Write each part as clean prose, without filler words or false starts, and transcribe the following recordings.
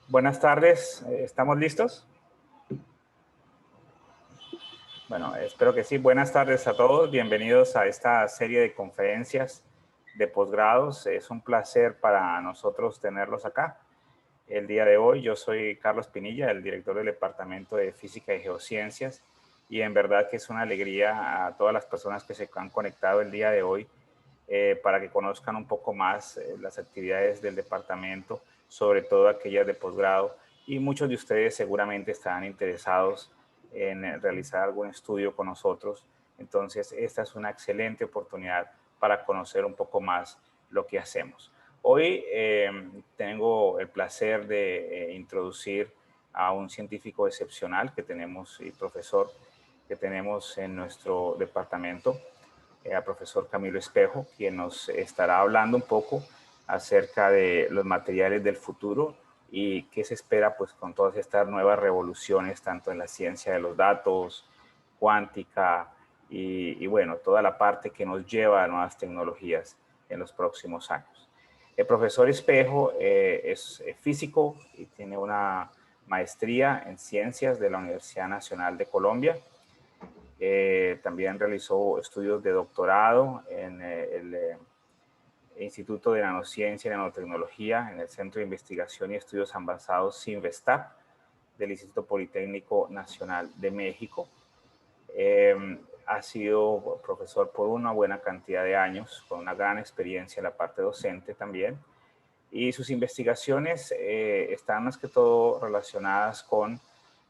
Buenas tardes, ¿estamos listos? Bueno, espero que sí. Buenas tardes a todos, bienvenidos a esta serie de conferencias de posgrados. Es un placer para nosotros tenerlos acá. El día de hoy yo soy Carlos Pinilla, el director del Departamento de Física y Geociencias, y en verdad que es una alegría a todas las personas que se han conectado el día de hoy para que conozcan un poco más las actividades del departamento, sobre todo aquellas de posgrado, y muchos de ustedes seguramente estarán interesados en realizar algún estudio con nosotros. Entonces, esta es una excelente oportunidad para conocer un poco más lo que hacemos. Hoy tengo el placer de introducir a un científico excepcional que tenemos y profesor que tenemos en nuestro departamento, al profesor Camilo Espejo, quien nos estará hablando un poco acerca de los materiales del futuro y qué se espera pues con todas estas nuevas revoluciones, tanto en la ciencia de los datos, cuántica y bueno, toda la parte que nos lleva a nuevas tecnologías en los próximos años. El profesor Espejo es físico y tiene una maestría en ciencias de la Universidad Nacional de Colombia. También realizó estudios de doctorado en el Instituto de Nanociencia y Nanotecnología en el Centro de Investigación y Estudios Avanzados CINVESTAP del Instituto Politécnico Nacional de México. Ha sido profesor por una buena cantidad de años, con una gran experiencia en la parte docente también. Y sus investigaciones están más que todo relacionadas con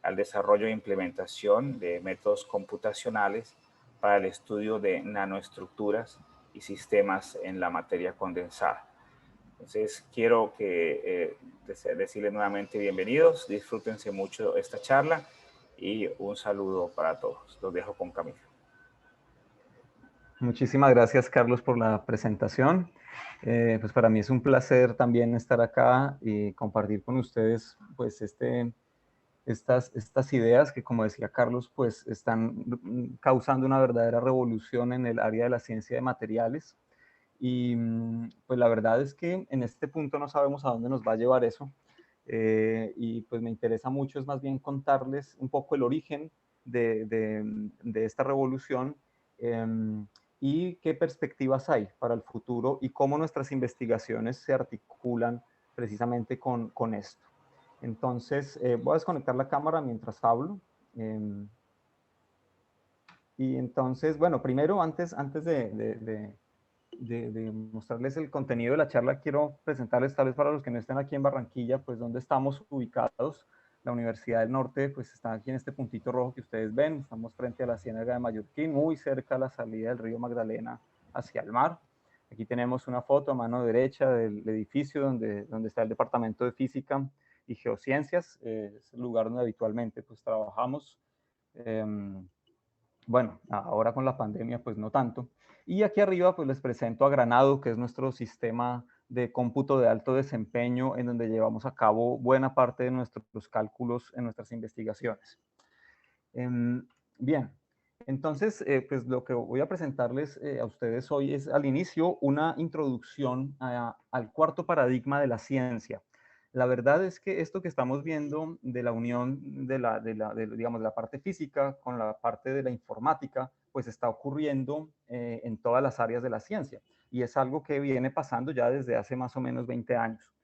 el desarrollo e implementación de métodos computacionales para el estudio de nanoestructuras y sistemas en la materia condensada. Entonces, quiero decirles nuevamente bienvenidos, disfrútense mucho esta charla y un saludo para todos. Los dejo con Camilo. Muchísimas gracias, Carlos, por la presentación. Pues para mí es un placer también estar acá y compartir con ustedes pues estas ideas que, como decía Carlos, pues están causando una verdadera revolución en el área de la ciencia de materiales. Y pues la verdad es que en este punto no sabemos a dónde nos va a llevar eso. Y pues me interesa mucho es más bien contarles un poco el origen de esta revolución y qué perspectivas hay para el futuro y cómo nuestras investigaciones se articulan precisamente con esto. Entonces, voy a desconectar la cámara mientras hablo. Y entonces, bueno, primero, antes de mostrarles el contenido de la charla, quiero presentarles, tal vez para los que no estén aquí en Barranquilla, pues dónde estamos ubicados. La Universidad del Norte pues está aquí en este puntito rojo que ustedes ven. Estamos frente a la Ciénaga de Mallorquín, muy cerca a la salida del río Magdalena hacia el mar. Aquí tenemos una foto a mano derecha del edificio donde está el Departamento de Física y Geociencias. Es el lugar donde habitualmente pues trabajamos. Bueno, ahora con la pandemia pues no tanto. Y aquí arriba pues les presento a Granado, que es nuestro sistema de cómputo de alto desempeño en donde llevamos a cabo buena parte de nuestros cálculos en nuestras investigaciones. Bien, entonces pues lo que voy a presentarles a ustedes hoy es al inicio una introducción al cuarto paradigma de la ciencia. La verdad es que esto que estamos viendo de la unión digamos, de la parte física con la parte de la informática, pues está ocurriendo en todas las áreas de la ciencia. Y es algo que viene pasando ya desde hace más o menos 20 años.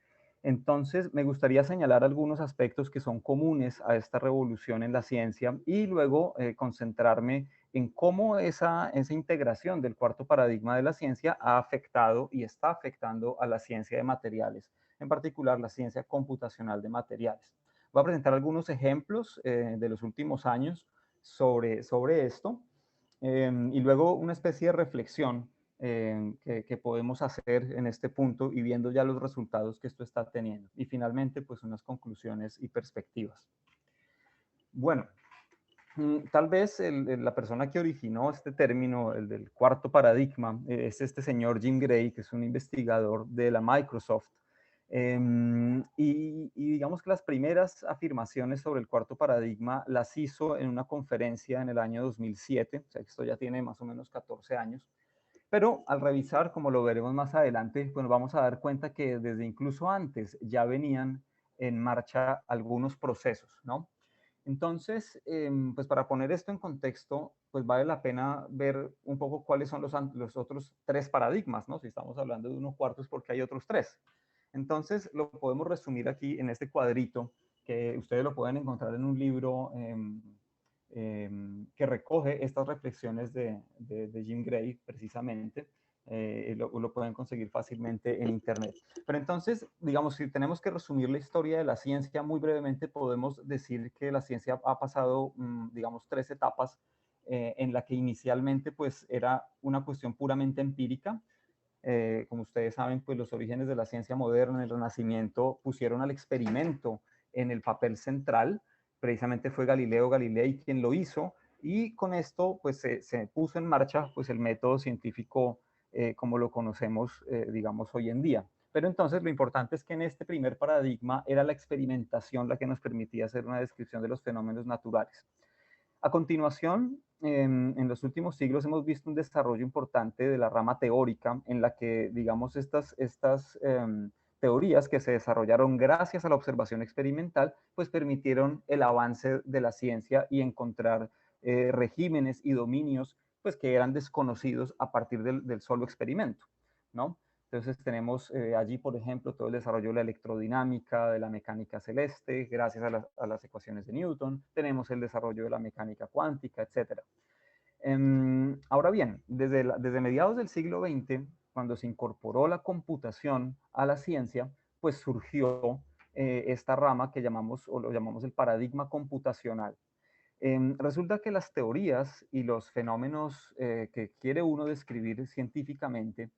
Entonces, me gustaría señalar algunos aspectos que son comunes a esta revolución en la ciencia y luego concentrarme en cómo esa integración del cuarto paradigma de la ciencia ha afectado y está afectando a la ciencia de materiales, en particular la ciencia computacional de materiales. Voy a presentar algunos ejemplos de los últimos años sobre esto y luego una especie de reflexión que podemos hacer en este punto y viendo ya los resultados que esto está teniendo. Y finalmente, pues unas conclusiones y perspectivas. Bueno, tal vez la persona que originó este término, el del cuarto paradigma, es este señor Jim Gray, que es un investigador de la Microsoft. Y digamos que las primeras afirmaciones sobre el cuarto paradigma las hizo en una conferencia en el año 2007, o sea que esto ya tiene más o menos 14 años. Pero al revisar, como lo veremos más adelante, pues nos vamos a dar cuenta que desde incluso antes ya venían en marcha algunos procesos, ¿no? Entonces, pues para poner esto en contexto, pues vale la pena ver un poco cuáles son los otros tres paradigmas, ¿no? Si estamos hablando de unos cuartos, porque hay otros tres. Entonces, lo podemos resumir aquí en este cuadrito, que ustedes lo pueden encontrar en un libro que recoge estas reflexiones de Jim Gray, precisamente. Lo pueden conseguir fácilmente en Internet. Pero entonces, digamos, si tenemos que resumir la historia de la ciencia muy brevemente, podemos decir que la ciencia ha pasado, digamos, tres etapas en la que inicialmente pues era una cuestión puramente empírica. Como ustedes saben, pues los orígenes de la ciencia moderna, el Renacimiento, pusieron al experimento en el papel central. Precisamente fue Galileo Galilei quien lo hizo, y con esto pues se puso en marcha pues el método científico como lo conocemos, digamos, hoy en día. Pero entonces lo importante es que en este primer paradigma era la experimentación la que nos permitía hacer una descripción de los fenómenos naturales. A continuación, en los últimos siglos hemos visto un desarrollo importante de la rama teórica en la que, digamos, estas teorías que se desarrollaron gracias a la observación experimental, pues permitieron el avance de la ciencia y encontrar regímenes y dominios pues que eran desconocidos a partir del solo experimento, ¿no? Entonces tenemos allí, por ejemplo, todo el desarrollo de la electrodinámica, de la mecánica celeste, gracias a las ecuaciones de Newton. Tenemos el desarrollo de la mecánica cuántica, etc. Ahora bien, desde mediados del siglo XX, cuando se incorporó la computación a la ciencia, pues surgió esta rama que llamamos, o lo llamamos el paradigma computacional. Resulta que las teorías y los fenómenos que quiere uno describir científicamente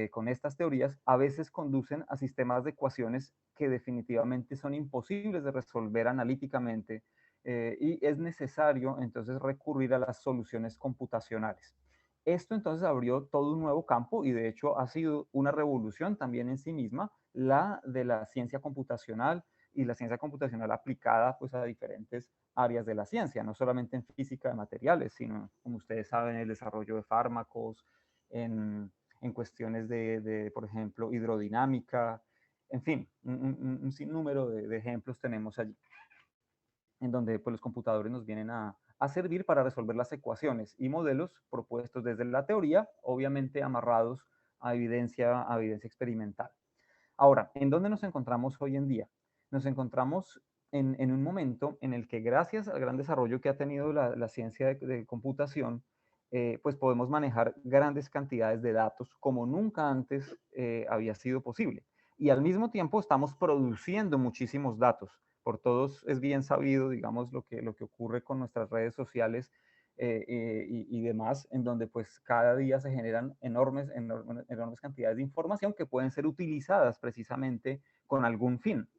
con estas teorías a veces conducen a sistemas de ecuaciones que definitivamente son imposibles de resolver analíticamente, y es necesario entonces recurrir a las soluciones computacionales. Esto entonces abrió todo un nuevo campo, y de hecho ha sido una revolución también en sí misma, la de la ciencia computacional, y la ciencia computacional aplicada pues a diferentes áreas de la ciencia, no solamente en física de materiales, sino, como ustedes saben, el desarrollo de fármacos, en cuestiones por ejemplo, hidrodinámica, en fin, un sinnúmero de ejemplos tenemos allí, en donde pues, los computadores nos vienen a servir para resolver las ecuaciones y modelos propuestos desde la teoría, obviamente amarrados a evidencia experimental. Ahora, ¿en dónde nos encontramos hoy en día? Nos encontramos en un momento en el que, gracias al gran desarrollo que ha tenido la ciencia de computación, pues podemos manejar grandes cantidades de datos como nunca antes había sido posible. Y al mismo tiempo estamos produciendo muchísimos datos. Por todos es bien sabido, digamos, lo que ocurre con nuestras redes sociales y demás, en donde pues cada día se generan enormes cantidades de información que pueden ser utilizadas precisamente con algún fin.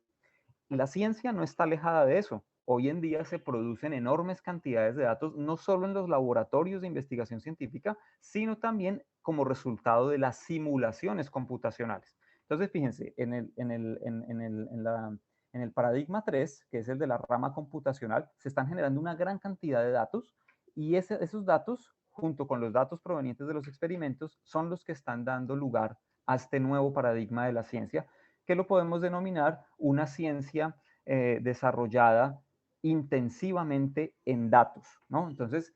La ciencia no está alejada de eso. Hoy en día se producen enormes cantidades de datos, no solo en los laboratorios de investigación científica, sino también como resultado de las simulaciones computacionales. Entonces, fíjense, en el paradigma 3, que es el de la rama computacional, se están generando una gran cantidad de datos, y esos datos, junto con los datos provenientes de los experimentos, son los que están dando lugar a este nuevo paradigma de la ciencia, que lo podemos denominar una ciencia desarrollada intensivamente en datos, ¿no? Entonces,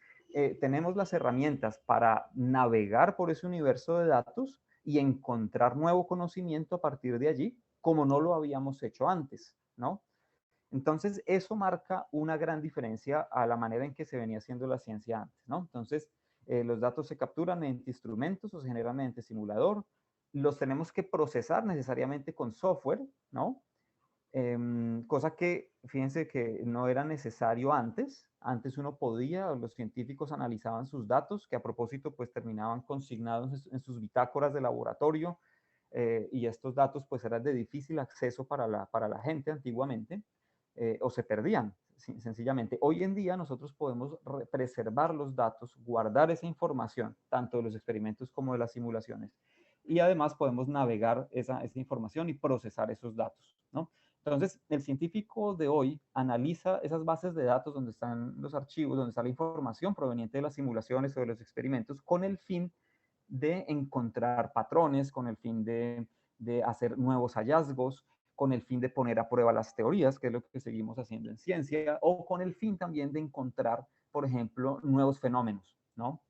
tenemos las herramientas para navegar por ese universo de datos y encontrar nuevo conocimiento a partir de allí, como no lo habíamos hecho antes, ¿no? Entonces, eso marca una gran diferencia a la manera en que se venía haciendo la ciencia antes, ¿no? Entonces, los datos se capturan mediante instrumentos o se generan mediante simulador, los tenemos que procesar necesariamente con software, ¿no? Cosa que, fíjense que no era necesario antes. Antes uno podía, los científicos analizaban sus datos, que a propósito pues terminaban consignados en sus bitácoras de laboratorio, y estos datos pues eran de difícil acceso para la gente antiguamente, o se perdían sencillamente. Hoy en día nosotros podemos preservar los datos, guardar esa información, tanto de los experimentos como de las simulaciones, y además podemos navegar esa información y procesar esos datos, ¿no? Entonces, el científico de hoy analiza esas bases de datos donde están los archivos, donde está la información proveniente de las simulaciones o de los experimentos, con el fin de encontrar patrones, con el fin de hacer nuevos hallazgos, con el fin de poner a prueba las teorías, que es lo que seguimos haciendo en ciencia, o con el fin también de encontrar, por ejemplo, nuevos fenómenos, ¿no?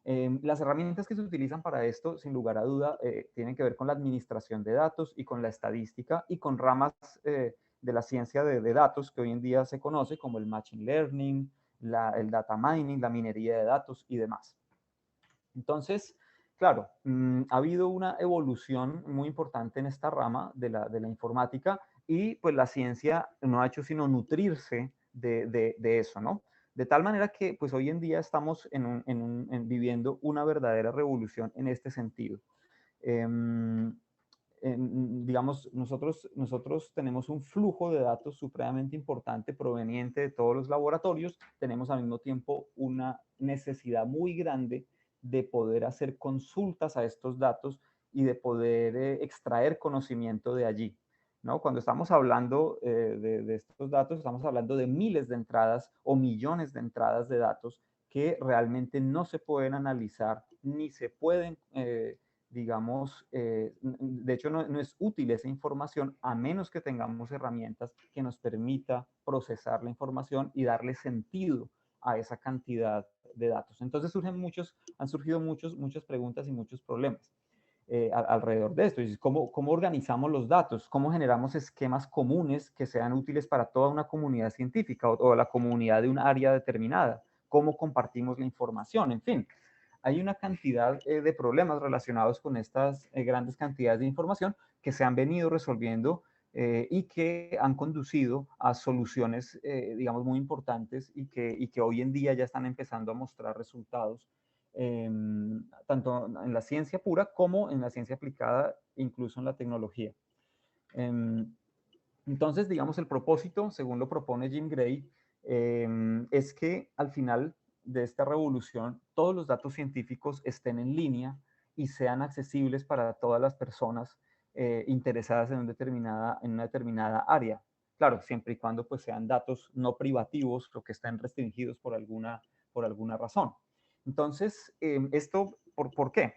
Las herramientas que se utilizan para esto, sin lugar a duda, tienen que ver con la administración de datos y con la estadística y con ramas de la ciencia de datos que hoy en día se conoce como el machine learning, el data mining, la minería de datos y demás. Entonces, claro, ha habido una evolución muy importante en esta rama de la informática y pues la ciencia no ha hecho sino nutrirse de eso, ¿no? De tal manera que pues hoy en día estamos viviendo una verdadera revolución en este sentido. Em, digamos, nosotros tenemos un flujo de datos supremamente importante proveniente de todos los laboratorios, tenemos al mismo tiempo una necesidad muy grande de poder hacer consultas a estos datos y de poder extraer conocimiento de allí, ¿no? Cuando estamos hablando de estos datos, estamos hablando de miles de entradas o millones de entradas de datos que realmente no se pueden analizar ni se pueden digamos, de hecho no es útil esa información a menos que tengamos herramientas que nos permita procesar la información y darle sentido a esa cantidad de datos. Entonces han surgido muchas preguntas y muchos problemas alrededor de esto. ¿Cómo organizamos los datos? ¿Cómo generamos esquemas comunes que sean útiles para toda una comunidad científica o la comunidad de un área determinada? ¿Cómo compartimos la información? En fin, hay una cantidad de problemas relacionados con estas grandes cantidades de información que se han venido resolviendo y que han conducido a soluciones, digamos, muy importantes y que hoy en día ya están empezando a mostrar resultados, tanto en la ciencia pura como en la ciencia aplicada, incluso en la tecnología. Entonces, digamos, el propósito, según lo propone Jim Gray, es que al final de esta revolución todos los datos científicos estén en línea y sean accesibles para todas las personas interesadas en una determinada área. Claro, siempre y cuando pues, sean datos no privativos o que estén restringidos por alguna razón. Entonces, ¿esto por qué?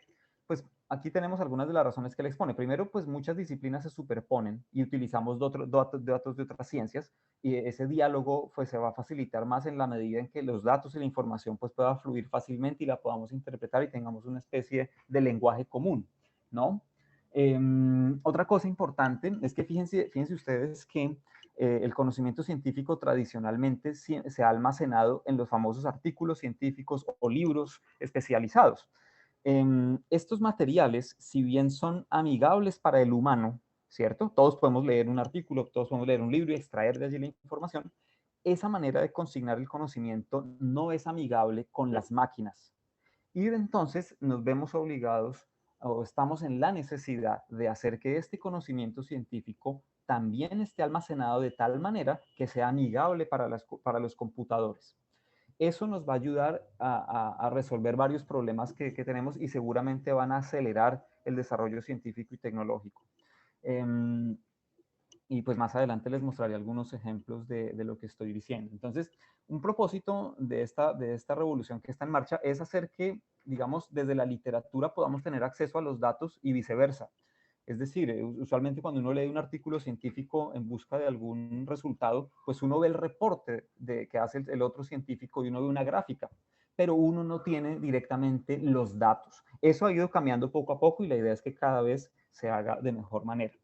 Pues aquí tenemos algunas de las razones que le expone. Primero, pues muchas disciplinas se superponen y utilizamos datos de otras ciencias y ese diálogo pues, se va a facilitar más en la medida en que los datos y la información pues, pueda fluir fácilmente y la podamos interpretar y tengamos una especie de lenguaje común, ¿no? Otra cosa importante es que fíjense ustedes que el conocimiento científico tradicionalmente se ha almacenado en los famosos artículos científicos o libros especializados. Estos materiales, si bien son amigables para el humano, ¿cierto? Todos podemos leer un artículo, todos podemos leer un libro y extraer de allí la información. Esa manera de consignar el conocimiento no es amigable con las máquinas. Y entonces nos vemos obligados o estamos en la necesidad de hacer que este conocimiento científico también esté almacenado de tal manera que sea amigable para los computadores. Eso nos va a ayudar a resolver varios problemas que tenemos y seguramente van a acelerar el desarrollo científico y tecnológico. Y pues más adelante les mostraré algunos ejemplos de lo que estoy diciendo. Entonces, un propósito de esta revolución que está en marcha es hacer que, digamos, desde la literatura podamos tener acceso a los datos y viceversa. Es decir, usualmente cuando uno lee un artículo científico en busca de algún resultado, pues uno ve el reporte que hace el otro científico y uno ve una gráfica, pero uno no tiene directamente los datos. Eso ha ido cambiando poco a poco y la idea es que cada vez se haga de mejor manera.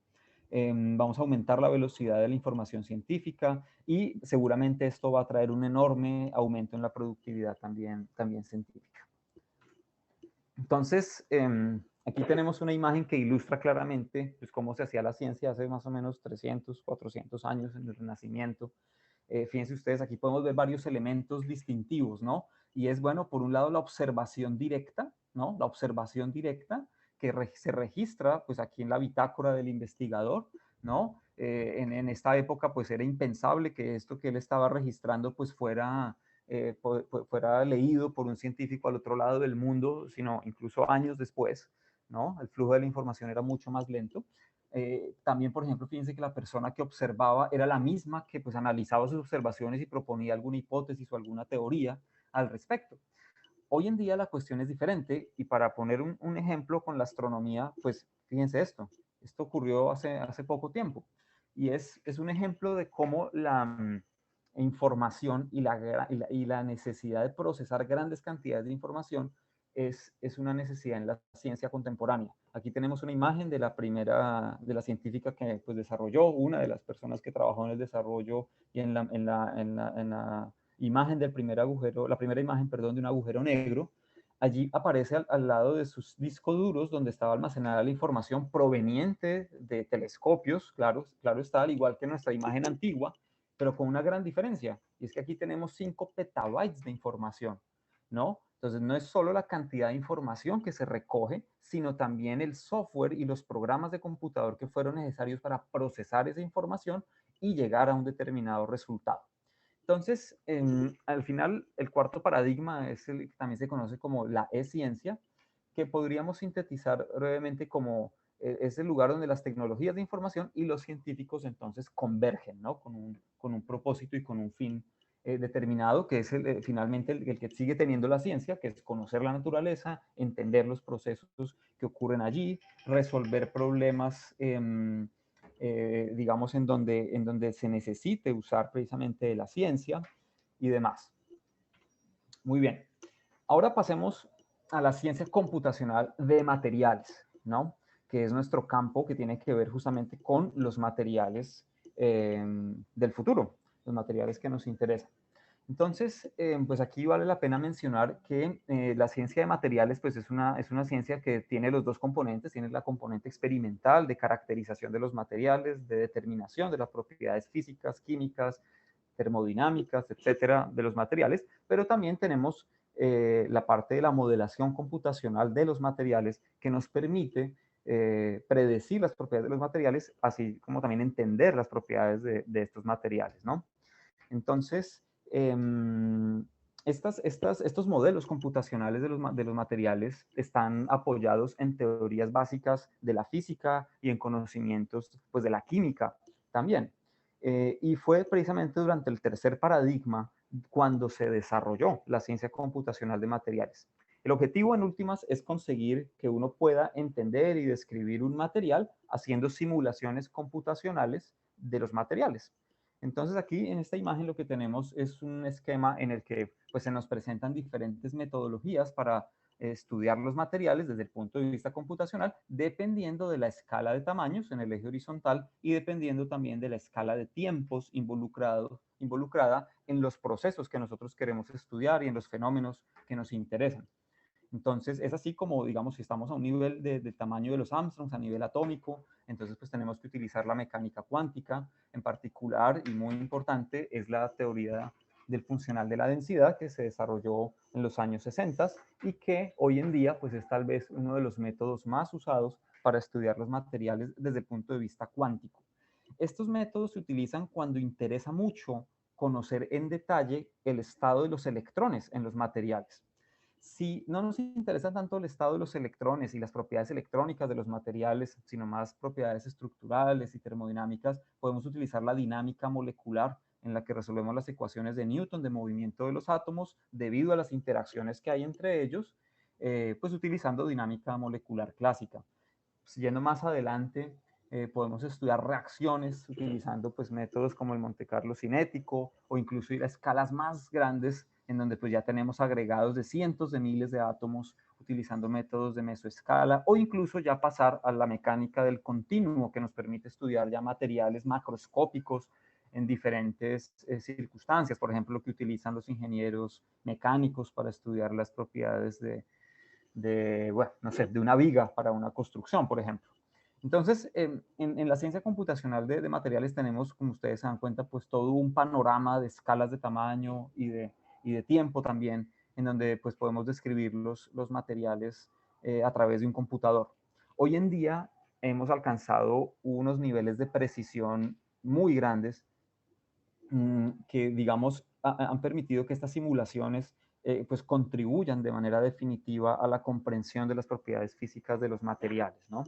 Vamos a aumentar la velocidad de la información científica y seguramente esto va a traer un enorme aumento en la productividad también científica. Entonces, aquí tenemos una imagen que ilustra claramente pues, cómo se hacía la ciencia hace más o menos 300, 400 años en el Renacimiento. Fíjense ustedes, aquí podemos ver varios elementos distintivos, ¿no? Y es, bueno, por un lado la observación directa, ¿no? La observación directa que se registra, pues aquí en la bitácora del investigador, ¿no? En esta época, pues era impensable que esto que él estaba registrando, pues fuera leído por un científico al otro lado del mundo, sino incluso años después, ¿no? El flujo de la información era mucho más lento. También, por ejemplo, fíjense que la persona que observaba era la misma que pues analizaba sus observaciones y proponía alguna hipótesis o alguna teoría al respecto. Hoy en día la cuestión es diferente y para poner un ejemplo con la astronomía, pues fíjense esto ocurrió hace poco tiempo. y es un ejemplo de cómo la información y la necesidad de procesar grandes cantidades de información es una necesidad en la ciencia contemporánea. Aquí tenemos una imagen de de la científica que pues, desarrolló, una de las personas que trabajó en el desarrollo y en la imagen del primer agujero, la primera imagen, perdón, de un agujero negro. Allí aparece al lado de sus discos duros donde estaba almacenada la información proveniente de telescopios, claro está, al igual que nuestra imagen antigua, pero con una gran diferencia, y es que aquí tenemos 5 petabytes de información, ¿no? Entonces, no es solo la cantidad de información que se recoge, sino también el software y los programas de computador que fueron necesarios para procesar esa información y llegar a un determinado resultado. Entonces, al final, el cuarto paradigma es el que también se conoce como la e-ciencia, que podríamos sintetizar brevemente como es el lugar donde las tecnologías de información y los científicos entonces convergen, ¿no? Con un propósito y con un fin determinado, que es finalmente el que sigue teniendo la ciencia, que es conocer la naturaleza, entender los procesos que ocurren allí, resolver problemas digamos, en donde se necesite usar precisamente la ciencia y demás. Muy bien. Ahora pasemos a la ciencia computacional de materiales, ¿no? Que es nuestro campo que tiene que ver justamente con los materiales del futuro, los materiales que nos interesan. Entonces, pues aquí vale la pena mencionar que la ciencia de materiales pues es una ciencia que tiene los dos componentes, tiene la componente experimental de caracterización de los materiales, de determinación de las propiedades físicas, químicas, termodinámicas, etcétera, de los materiales, pero también tenemos la parte de la modelación computacional de los materiales que nos permite predecir las propiedades de los materiales, así como también entender las propiedades de estos materiales, ¿no? Entonces, eh, estos modelos computacionales de los materiales están apoyados en teorías básicas de la física y en conocimientos pues, de la química también. Y fue precisamente durante el tercer paradigma cuando se desarrolló la ciencia computacional de materiales. El objetivo en últimas es conseguir que uno pueda entender y describir un material haciendo simulaciones computacionales de los materiales. Entonces aquí en esta imagen lo que tenemos es un esquema en el que pues, se nos presentan diferentes metodologías para estudiar los materiales desde el punto de vista computacional, dependiendo de la escala de tamaños en el eje horizontal y dependiendo también de la escala de tiempos involucrada en los procesos que nosotros queremos estudiar y en los fenómenos que nos interesan. Entonces, es así como, digamos, si estamos a un nivel de tamaño de los Armstrongs, a nivel atómico, entonces pues tenemos que utilizar la mecánica cuántica. En particular, y muy importante, es la teoría del funcional de la densidad que se desarrolló en los años 60 y que hoy en día pues es tal vez uno de los métodos más usados para estudiar los materiales desde el punto de vista cuántico. Estos métodos se utilizan cuando interesa mucho conocer en detalle el estado de los electrones en los materiales. Si no nos interesa tanto el estado de los electrones y las propiedades electrónicas de los materiales, sino más propiedades estructurales y termodinámicas, podemos utilizar la dinámica molecular en la que resolvemos las ecuaciones de Newton de movimiento de los átomos debido a las interacciones que hay entre ellos, pues utilizando dinámica molecular clásica. Yendo más adelante, podemos estudiar reacciones utilizando pues, métodos como el Monte Carlo cinético o incluso ir a escalas más grandes en donde pues, ya tenemos agregados de cientos de miles de átomos utilizando métodos de mesoescala o incluso ya pasar a la mecánica del continuo que nos permite estudiar ya materiales macroscópicos en diferentes circunstancias, por ejemplo, lo que utilizan los ingenieros mecánicos para estudiar las propiedades bueno, no sé, de una viga para una construcción, por ejemplo. Entonces, en la ciencia computacional de materiales tenemos, como ustedes se dan cuenta, pues todo un panorama de escalas de tamaño y de tiempo también, en donde pues podemos describir los materiales a través de un computador. Hoy en día hemos alcanzado unos niveles de precisión muy grandes que, digamos, han permitido que estas simulaciones pues contribuyan de manera definitiva a la comprensión de las propiedades físicas de los materiales, ¿no?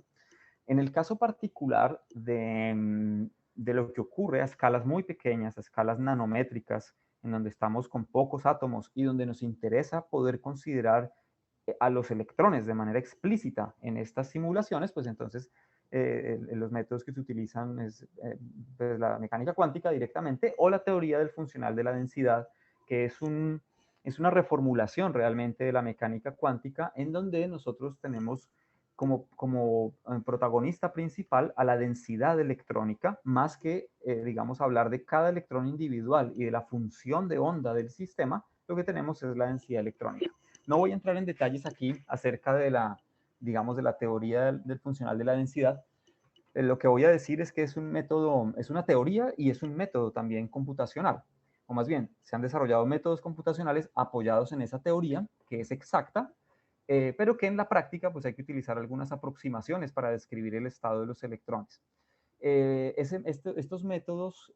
En el caso particular de lo que ocurre a escalas muy pequeñas, a escalas nanométricas, en donde estamos con pocos átomos y donde nos interesa poder considerar a los electrones de manera explícita en estas simulaciones, pues entonces los métodos que se utilizan es pues la mecánica cuántica directamente o la teoría del funcional de la densidad, que es una reformulación realmente de la mecánica cuántica, en donde nosotros tenemos como protagonista principal a la densidad electrónica, más que, digamos, hablar de cada electrón individual y de la función de onda del sistema. Lo que tenemos es la densidad electrónica. No voy a entrar en detalles aquí acerca de digamos, de la teoría del funcional de la densidad. Lo que voy a decir es que es un método, es una teoría y es un método también computacional. O más bien, se han desarrollado métodos computacionales apoyados en esa teoría, que es exacta, pero que en la práctica pues hay que utilizar algunas aproximaciones para describir el estado de los electrones. Estos métodos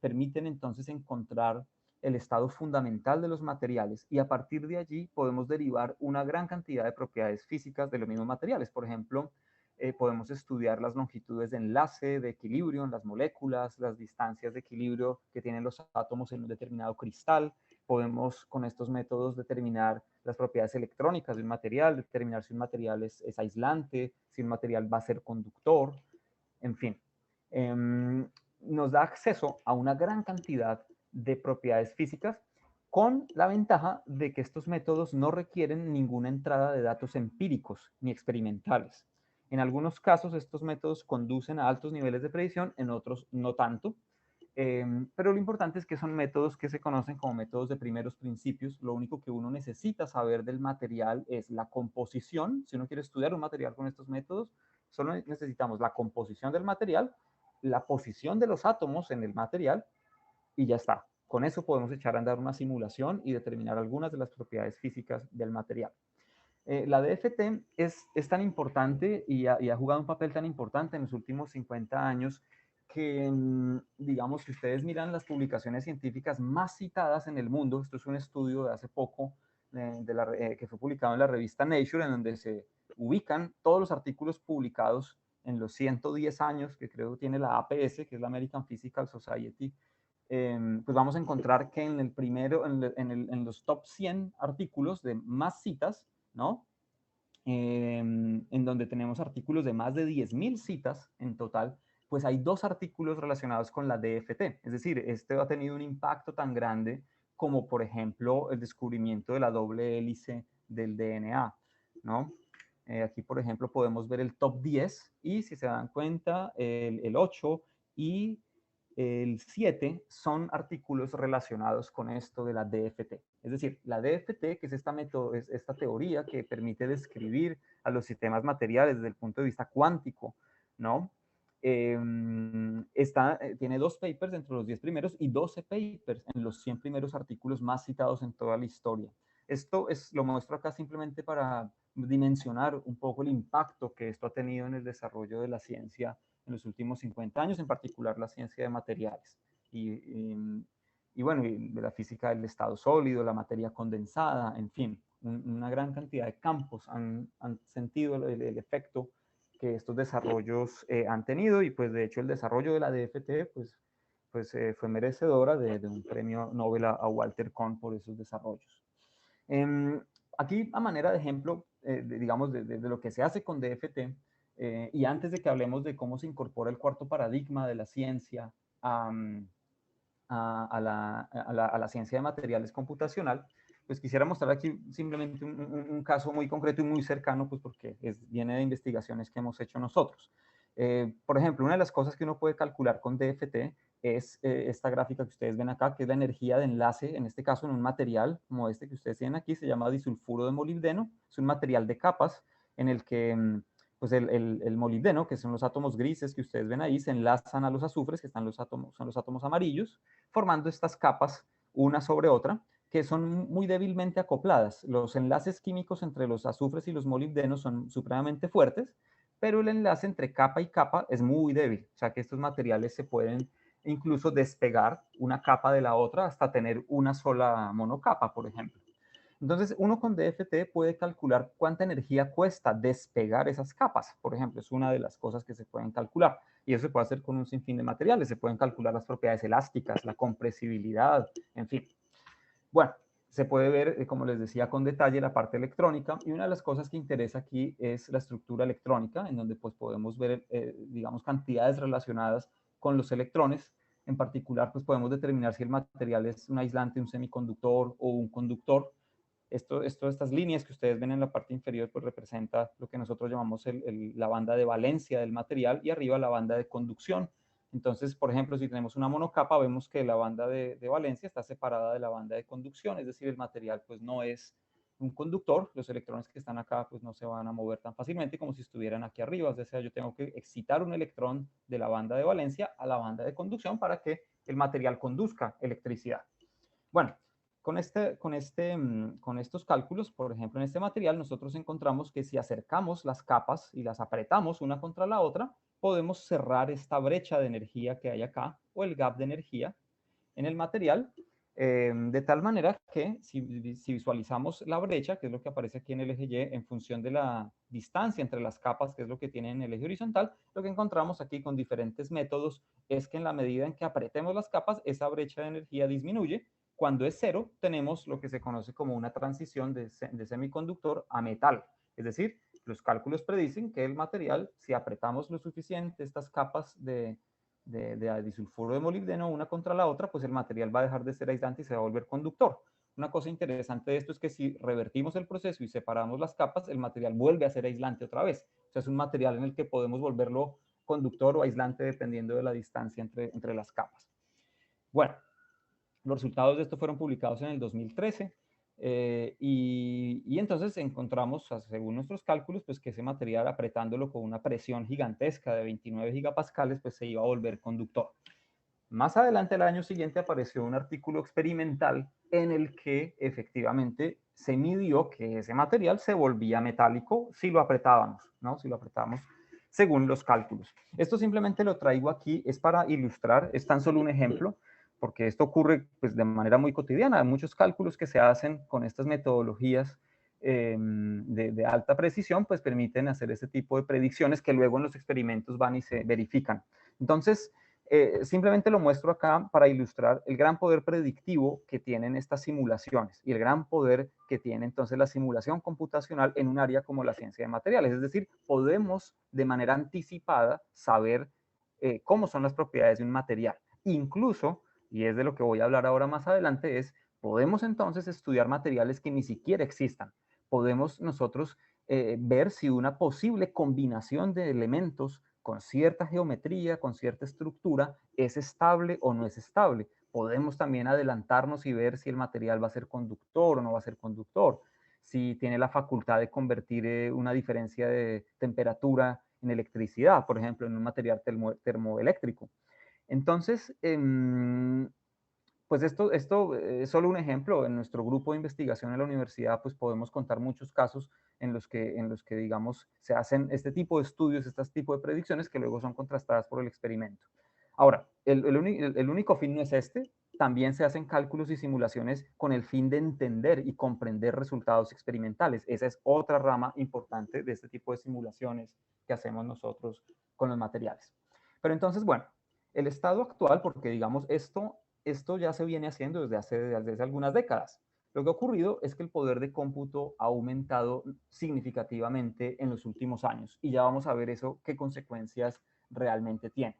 permiten entonces encontrar el estado fundamental de los materiales y a partir de allí podemos derivar una gran cantidad de propiedades físicas de los mismos materiales. Por ejemplo, podemos estudiar las longitudes de enlace, de equilibrio en las moléculas, las distancias de equilibrio que tienen los átomos en un determinado cristal. Podemos con estos métodos determinar las propiedades electrónicas de un material, determinar si un material es aislante, si un material va a ser conductor, en fin. Nos da acceso a una gran cantidad de propiedades físicas con la ventaja de que estos métodos no requieren ninguna entrada de datos empíricos ni experimentales. En algunos casos estos métodos conducen a altos niveles de predicción, en otros no tanto, pero lo importante es que son métodos que se conocen como métodos de primeros principios. Lo único que uno necesita saber del material es la composición. Si uno quiere estudiar un material con estos métodos, solo necesitamos la composición del material, la posición de los átomos en el material y ya está. Con eso podemos echar a andar una simulación y determinar algunas de las propiedades físicas del material. La DFT es tan importante y ha jugado un papel tan importante en los últimos 50 años que, digamos, si ustedes miran las publicaciones científicas más citadas en el mundo, esto es un estudio de hace poco que fue publicado en la revista Nature, en donde se ubican todos los artículos publicados en los 110 años que creo tiene la APS, que es la American Physical Society. Pues vamos a encontrar que en el primero, en los top 100 artículos de más citas, ¿no? En donde tenemos artículos de más de 10.000 citas en total, pues hay 2 artículos relacionados con la DFT. Es decir, este ha tenido un impacto tan grande como, por ejemplo, el descubrimiento de la doble hélice del DNA, ¿no? Aquí, por ejemplo, podemos ver el top 10 y si se dan cuenta, el 8 y el 7 son artículos relacionados con esto de la DFT. Es decir, la DFT, que es esta teoría que permite describir a los sistemas materiales desde el punto de vista cuántico, ¿no? Tiene 2 papers entre los 10 primeros y 12 papers en los 100 primeros artículos más citados en toda la historia. Esto lo muestro acá simplemente para dimensionar un poco el impacto que esto ha tenido en el desarrollo de la ciencia en los últimos 50 años, en particular la ciencia de materiales. Y bueno, y de la física del estado sólido, la materia condensada, en fin, una gran cantidad de campos han sentido el efecto que estos desarrollos han tenido y pues de hecho el desarrollo de la DFT fue merecedora de un premio Nobel a Walter Kohn por esos desarrollos. Aquí a manera de ejemplo, digamos, de lo que se hace con DFT, y antes de que hablemos de cómo se incorpora el cuarto paradigma de la ciencia a la ciencia de materiales computacional, pues quisiera mostrar aquí simplemente un caso muy concreto y muy cercano, pues porque viene de investigaciones que hemos hecho nosotros. Por ejemplo, una de las cosas que uno puede calcular con DFT es esta gráfica que ustedes ven acá, que es la energía de enlace, en este caso en un material como este que ustedes tienen aquí, se llama disulfuro de molibdeno, es un material de capas en el que pues el molibdeno, que son los átomos grises que ustedes ven ahí, se enlazan a los azufres, que son los átomos amarillos, formando estas capas una sobre otra, que son muy débilmente acopladas. Los enlaces químicos entre los azufres y los molibdenos son supremamente fuertes, pero el enlace entre capa y capa es muy débil, o sea que estos materiales se pueden incluso despegar una capa de la otra hasta tener una sola monocapa, por ejemplo. Entonces, uno con DFT puede calcular cuánta energía cuesta despegar esas capas, por ejemplo, es una de las cosas que se pueden calcular. Y eso se puede hacer con un sinfín de materiales, se pueden calcular las propiedades elásticas, la compresibilidad, en fin. Bueno, Se puede ver, como les decía, con detalle la parte electrónica, y una de las cosas que interesa aquí es la estructura electrónica, en donde pues podemos ver, digamos, cantidades relacionadas con los electrones. En particular, pues podemos determinar si el material es un aislante, un semiconductor o un conductor. Estas líneas que ustedes ven en la parte inferior, pues representa lo que nosotros llamamos la banda de valencia del material, y arriba la banda de conducción. Entonces, por ejemplo, si tenemos una monocapa, vemos que la banda de valencia está separada de la banda de conducción, es decir, el material pues no es un conductor, los electrones que están acá pues no se van a mover tan fácilmente como si estuvieran aquí arriba, es decir, yo tengo que excitar un electrón de la banda de valencia a la banda de conducción para que el material conduzca electricidad. Bueno, con estos cálculos, por ejemplo, en este material, nosotros encontramos que si acercamos las capas y las apretamos una contra la otra, podemos cerrar esta brecha de energía que hay acá, o el gap de energía en el material, de tal manera que si visualizamos la brecha, que es lo que aparece aquí en el eje Y, en función de la distancia entre las capas, que es lo que tiene en el eje horizontal, lo que encontramos aquí con diferentes métodos es que en la medida en que apretemos las capas, esa brecha de energía disminuye. Cuando es cero, tenemos lo que se conoce como una transición de semiconductor a metal. Es decir, los cálculos predicen que el material, si apretamos lo suficiente estas capas de disulfuro de molibdeno una contra la otra, pues el material va a dejar de ser aislante y se va a volver conductor. Una cosa interesante de esto es que si revertimos el proceso y separamos las capas, el material vuelve a ser aislante otra vez. O sea, es un material en el que podemos volverlo conductor o aislante dependiendo de la distancia entre las capas. Bueno, los resultados de esto fueron publicados en el 2013. Y entonces encontramos, según nuestros cálculos, pues que ese material, apretándolo con una presión gigantesca de 29 gigapascales, pues se iba a volver conductor. Más adelante, el año siguiente, apareció un artículo experimental en el que efectivamente se midió que ese material se volvía metálico si lo apretábamos, ¿no? Si lo apretábamos según los cálculos. Esto simplemente lo traigo aquí, es para ilustrar, es tan solo un ejemplo, porque esto ocurre pues, de manera muy cotidiana. Hay muchos cálculos que se hacen con estas metodologías de alta precisión, pues permiten hacer ese tipo de predicciones que luego en los experimentos van y se verifican. Entonces, simplemente lo muestro acá para ilustrar el gran poder predictivo que tienen estas simulaciones y el gran poder que tiene entonces la simulación computacional en un área como la ciencia de materiales. Es decir, podemos de manera anticipada saber cómo son las propiedades de un material. Incluso, y es de lo que voy a hablar ahora más adelante, es podemos entonces estudiar materiales que ni siquiera existan. Podemos nosotros ver si una posible combinación de elementos con cierta geometría, con cierta estructura, es estable o no es estable. Podemos también adelantarnos y ver si el material va a ser conductor o no va a ser conductor, si tiene la facultad de convertir una diferencia de temperatura en electricidad, por ejemplo, en un material termoeléctrico. Entonces, pues esto es solo un ejemplo. En nuestro grupo de investigación en la universidad, pues podemos contar muchos casos en los que digamos, se hacen este tipo de estudios, este tipo de predicciones que luego son contrastadas por el experimento. Ahora, el único fin no es este. También se hacen cálculos y simulaciones con el fin de entender y comprender resultados experimentales. Esa es otra rama importante de este tipo de simulaciones que hacemos nosotros con los materiales. Pero entonces, bueno, el estado actual, porque digamos esto ya se viene haciendo desde hace algunas décadas. Lo que ha ocurrido es que el poder de cómputo ha aumentado significativamente en los últimos años, y ya vamos a ver eso, qué consecuencias realmente tiene.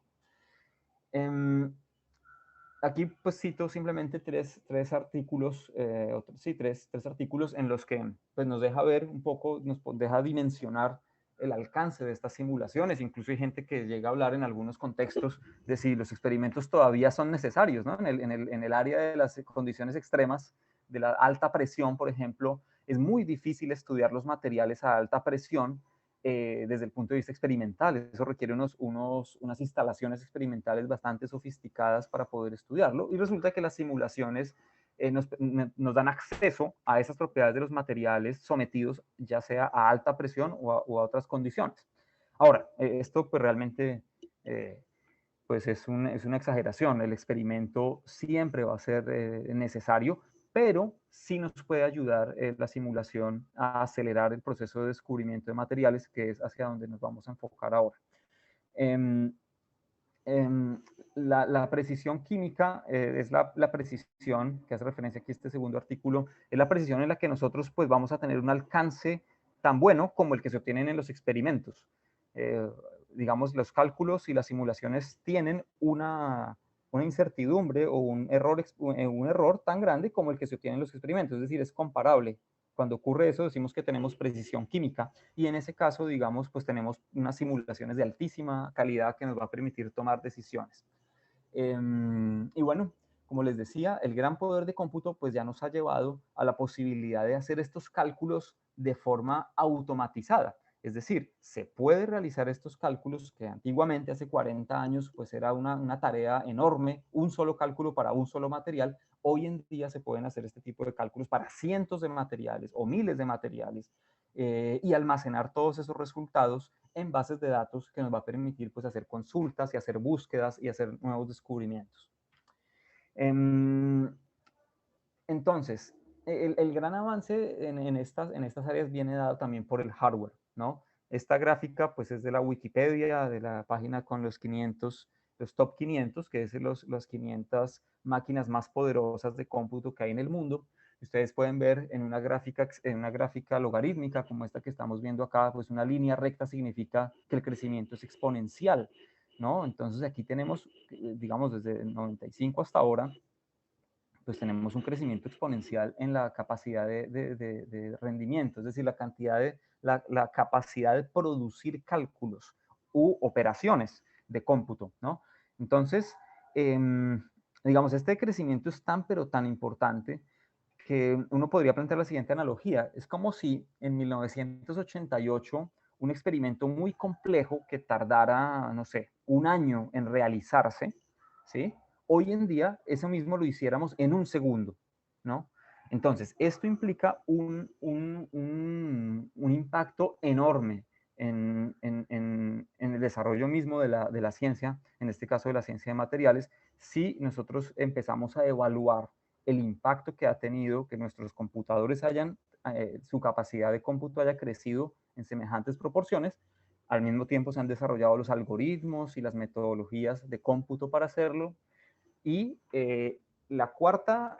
Aquí pues cito simplemente tres artículos, tres artículos en los que pues, nos deja ver un poco, nos deja dimensionar el alcance de estas simulaciones. Incluso hay gente que llega a hablar en algunos contextos de si los experimentos todavía son necesarios, ¿no? En el área de las condiciones extremas, de la alta presión, por ejemplo, es muy difícil estudiar los materiales a alta presión desde el punto de vista experimental. Eso requiere unas instalaciones experimentales bastante sofisticadas para poder estudiarlo, y resulta que las simulaciones nos dan acceso a esas propiedades de los materiales sometidos ya sea a alta presión o a otras condiciones. Ahora, esto pues realmente pues es una exageración. El experimento siempre va a ser necesario, pero sí nos puede ayudar la simulación a acelerar el proceso de descubrimiento de materiales, que es hacia donde nos vamos a enfocar ahora. Em, la precisión química es la precisión, que hace referencia aquí a este segundo artículo, es la precisión en la que nosotros pues vamos a tener un alcance tan bueno como el que se obtienen en los experimentos. Eh, digamos, los cálculos y las simulaciones tienen una incertidumbre o un error tan grande como el que se obtiene en los experimentos, es decir, es comparable. Cuando ocurre eso, decimos que tenemos precisión química y en ese caso, digamos, pues tenemos unas simulaciones de altísima calidad que nos va a permitir tomar decisiones. Y bueno, como les decía, el gran poder de cómputo pues ya nos ha llevado a la posibilidad de hacer estos cálculos de forma automatizada. Es decir, se puede realizar estos cálculos que antiguamente, hace 40 años, pues era una tarea enorme, un solo cálculo para un solo material. Hoy en día se pueden hacer este tipo de cálculos para cientos de materiales o miles de materiales y almacenar todos esos resultados en bases de datos que nos va a permitir pues, hacer consultas y hacer búsquedas y hacer nuevos descubrimientos. Entonces, el gran avance en estas áreas viene dado también por el hardware, ¿no? Esta gráfica pues es de la Wikipedia, de la página con los 500, los top 500, que es las 500 máquinas más poderosas de cómputo que hay en el mundo. Ustedes pueden ver en una gráfica logarítmica como esta que estamos viendo acá, pues una línea recta significa que el crecimiento es exponencial, ¿no? Entonces aquí tenemos, digamos, desde el 95 hasta ahora, pues tenemos un crecimiento exponencial en la capacidad de rendimiento, es decir, la capacidad de producir cálculos u operaciones de cómputo, ¿no? Entonces, digamos, este crecimiento es tan, pero tan importante que uno podría plantear la siguiente analogía. Es como si en 1988 un experimento muy complejo que tardara, no sé, un año en realizarse, ¿sí? Hoy en día eso mismo lo hiciéramos en un segundo, ¿no? Entonces, esto implica un impacto enorme en el desarrollo mismo de la ciencia, en este caso de la ciencia de materiales, si nosotros empezamos a evaluar el impacto que ha tenido que nuestros computadores su capacidad de cómputo haya crecido en semejantes proporciones. Al mismo tiempo se han desarrollado los algoritmos y las metodologías de cómputo para hacerlo. Y la cuarta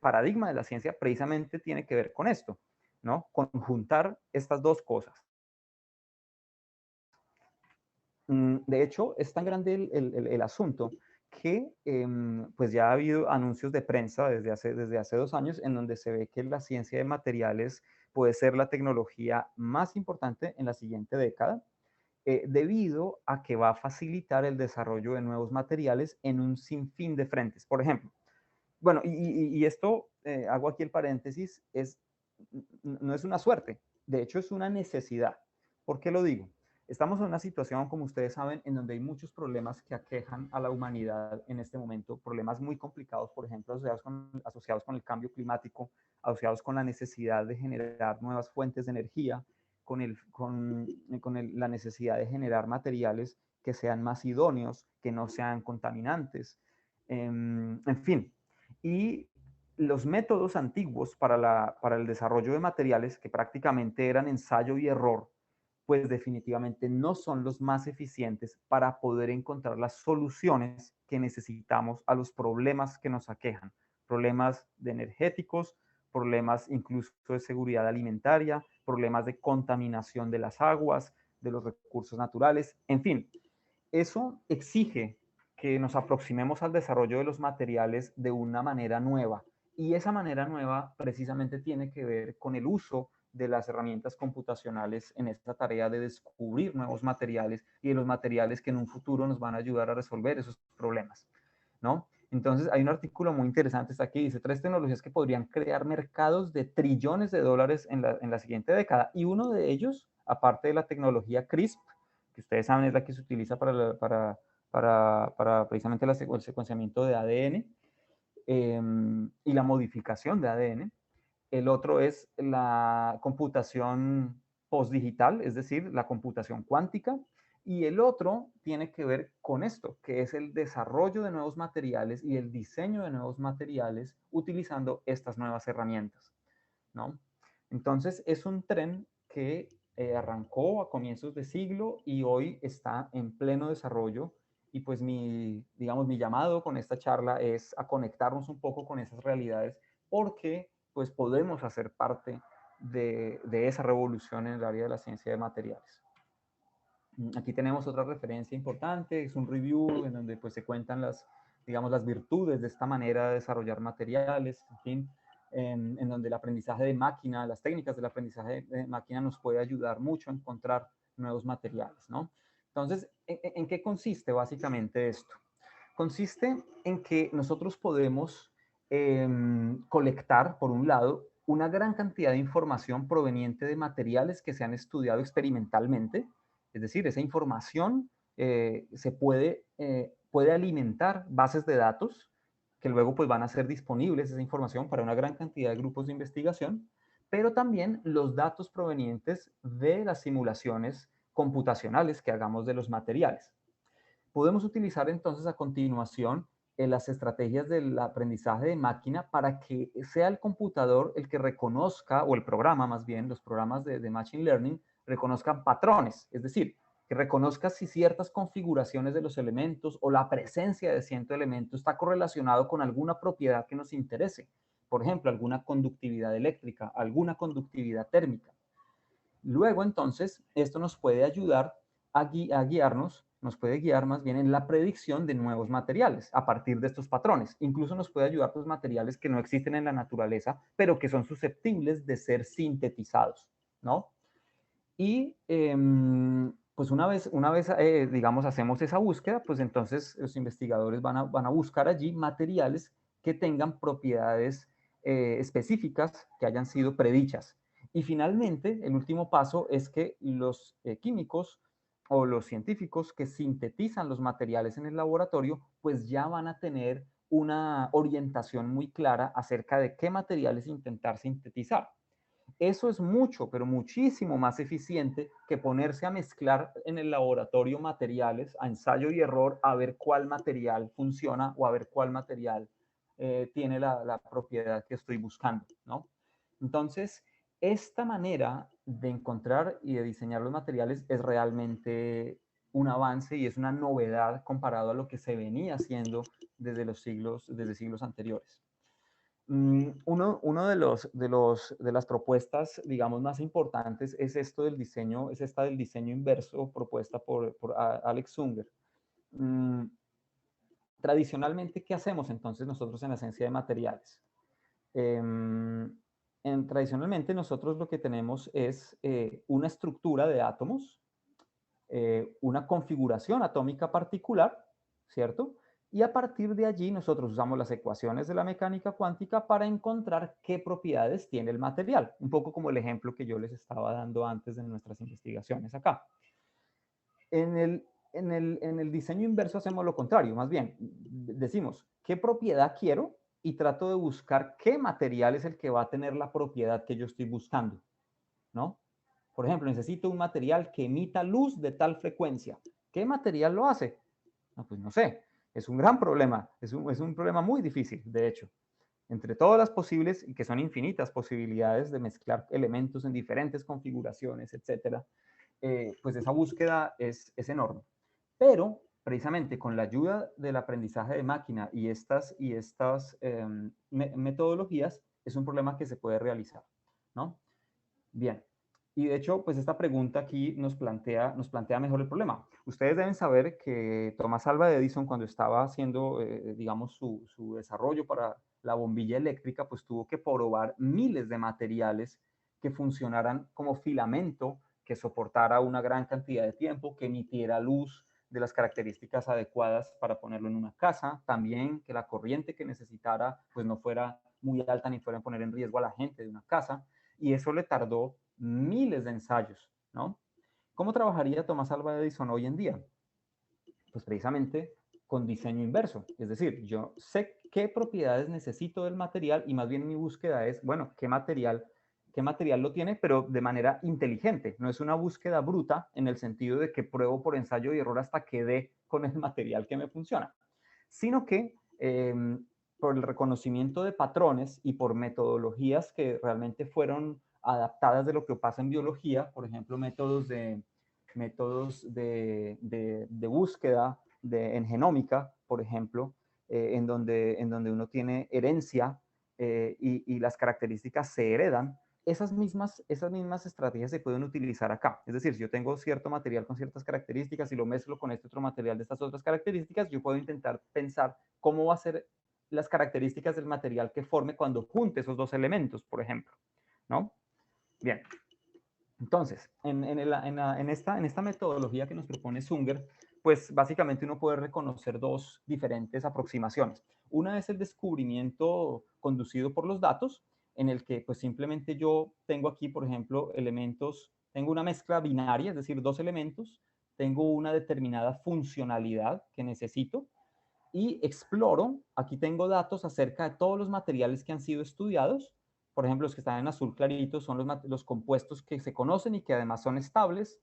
paradigma de la ciencia precisamente tiene que ver con esto, ¿no? Conjuntar estas dos cosas. De hecho, es tan grande el asunto que pues ya ha habido anuncios de prensa desde hace 2 años en donde se ve que la ciencia de materiales puede ser la tecnología más importante en la siguiente década, debido a que va a facilitar el desarrollo de nuevos materiales en un sinfín de frentes. Por ejemplo, bueno, y esto, hago aquí el paréntesis, no es una suerte, de hecho es una necesidad. ¿Por qué lo digo? Estamos en una situación, como ustedes saben, en donde hay muchos problemas que aquejan a la humanidad en este momento, problemas muy complicados, por ejemplo, asociados con el cambio climático, asociados con la necesidad de generar nuevas fuentes de energía, la necesidad de generar materiales que sean más idóneos, que no sean contaminantes, en fin. Y los métodos antiguos para el desarrollo de materiales, que prácticamente eran ensayo y error, pues definitivamente no son los más eficientes para poder encontrar las soluciones que necesitamos a los problemas que nos aquejan, problemas de energéticos, problemas incluso de seguridad alimentaria, problemas de contaminación de las aguas, de los recursos naturales, en fin, eso exige que nos aproximemos al desarrollo de los materiales de una manera nueva. Y esa manera nueva precisamente tiene que ver con el uso de las herramientas computacionales en esta tarea de descubrir nuevos materiales y de los materiales que en un futuro nos van a ayudar a resolver esos problemas, ¿no? Entonces, hay un artículo muy interesante, está aquí, dice 3 tecnologías que podrían crear mercados de trillones de dólares en la siguiente década. Y uno de ellos, aparte de la tecnología CRISP, que ustedes saben es la que se utiliza para precisamente el secuenciamiento de ADN y la modificación de ADN. El otro es la computación postdigital, es decir, la computación cuántica. Y el otro tiene que ver con esto, que es el desarrollo de nuevos materiales y el diseño de nuevos materiales utilizando estas nuevas herramientas, ¿no? Entonces, es un tren que arrancó a comienzos de siglo y hoy está en pleno desarrollo Y pues digamos, mi llamado con esta charla es a conectarnos un poco con esas realidades porque pues podemos hacer parte de esa revolución en el área de la ciencia de materiales. Aquí tenemos otra referencia importante, es un review en donde pues se cuentan digamos, las virtudes de esta manera de desarrollar materiales, en fin, en donde el aprendizaje de máquina, las técnicas del aprendizaje de máquina nos puede ayudar mucho a encontrar nuevos materiales, ¿no? Entonces, ¿en qué consiste básicamente esto? Consiste en que nosotros podemos colectar, por un lado, una gran cantidad de información proveniente de materiales que se han estudiado experimentalmente, es decir, esa información puede alimentar bases de datos que luego pues, van a ser disponibles, esa información, para una gran cantidad de grupos de investigación, pero también los datos provenientes de las simulaciones computacionales que hagamos de los materiales. Podemos utilizar entonces a continuación las estrategias del aprendizaje de máquina para que sea el computador el que reconozca, o el programa más bien, los programas de Machine Learning, reconozcan patrones, es decir, que reconozca si ciertas configuraciones de los elementos o la presencia de cierto elemento está correlacionado con alguna propiedad que nos interese. Por ejemplo, alguna conductividad eléctrica, alguna conductividad térmica. Luego, entonces, esto nos puede ayudar a guiarnos, nos puede guiar más bien en la predicción de nuevos materiales a partir de estos patrones. Incluso nos puede ayudar los materiales que no existen en la naturaleza, pero que son susceptibles de ser sintetizados, ¿no? Y pues una vez digamos, hacemos esa búsqueda, pues entonces los investigadores van a buscar allí materiales que tengan propiedades específicas que hayan sido predichas. Y finalmente, el último paso es que los químicos o los científicos que sintetizan los materiales en el laboratorio, pues ya van a tener una orientación muy clara acerca de qué materiales intentar sintetizar. Eso es mucho, pero muchísimo más eficiente que ponerse a mezclar en el laboratorio materiales, a ensayo y error, a ver cuál material funciona o a ver cuál material tiene la propiedad que estoy buscando, ¿no? Entonces, esta manera de encontrar y de diseñar los materiales es realmente un avance y es una novedad comparado a lo que se venía haciendo desde siglos anteriores. Uno de las propuestas, digamos, más importantes es esta del diseño inverso propuesta por Alex Zunger. Tradicionalmente, ¿qué hacemos entonces nosotros en la ciencia de materiales? Tradicionalmente nosotros lo que tenemos es una estructura de átomos, una configuración atómica particular, ¿cierto? Y a partir de allí nosotros usamos las ecuaciones de la mecánica cuántica para encontrar qué propiedades tiene el material, un poco como el ejemplo que yo les estaba dando antes de nuestras investigaciones acá. En el diseño inverso hacemos lo contrario, más bien decimos qué propiedad quiero y trato de buscar qué material es el que va a tener la propiedad que yo estoy buscando, ¿no? Por ejemplo, necesito un material que emita luz de tal frecuencia. ¿Qué material lo hace? No, pues no sé. Es un gran problema. Es un problema muy difícil, de hecho. Entre todas las posibles, y que son infinitas posibilidades de mezclar elementos en diferentes configuraciones, etcétera, pues esa búsqueda es enorme. Pero, precisamente con la ayuda del aprendizaje de máquina y estas metodologías, es un problema que se puede realizar, ¿no? Bien. Y de hecho, pues esta pregunta aquí nos plantea mejor el problema. Ustedes deben saber que Tomás Alva Edison, cuando estaba haciendo, digamos, su desarrollo para la bombilla eléctrica, pues tuvo que probar miles de materiales que funcionaran como filamento, que soportara una gran cantidad de tiempo, que emitiera luz de las características adecuadas para ponerlo en una casa, también que la corriente que necesitara pues no fuera muy alta ni fuera a poner en riesgo a la gente de una casa, y eso le tardó miles de ensayos, ¿no? ¿Cómo trabajaría Tomás Alva Edison hoy en día? Pues precisamente con diseño inverso, es decir, yo sé qué propiedades necesito del material y más bien mi búsqueda es, bueno, qué material lo tiene, pero de manera inteligente. No es una búsqueda bruta en el sentido de que pruebo por ensayo y error hasta que dé con el material que me funciona, sino que por el reconocimiento de patrones y por metodologías que realmente fueron adaptadas de lo que pasa en biología, por ejemplo, métodos de búsqueda en genómica, por ejemplo, en donde uno tiene herencia y las características se heredan, esas mismas estrategias se pueden utilizar acá. Es decir, si yo tengo cierto material con ciertas características y lo mezclo con este otro material de estas otras características, yo puedo intentar pensar cómo va a ser las características del material que forme cuando junte esos dos elementos, por ejemplo, ¿no? Bien. Entonces, en esta metodología que nos propone Zunger, pues básicamente uno puede reconocer dos diferentes aproximaciones. Una es el descubrimiento conducido por los datos, en el que pues simplemente yo tengo aquí, por ejemplo, elementos, tengo una mezcla binaria, es decir, dos elementos, tengo una determinada funcionalidad que necesito y exploro, aquí tengo datos acerca de todos los materiales que han sido estudiados. Por ejemplo, los que están en azul clarito son los compuestos que se conocen y que además son estables.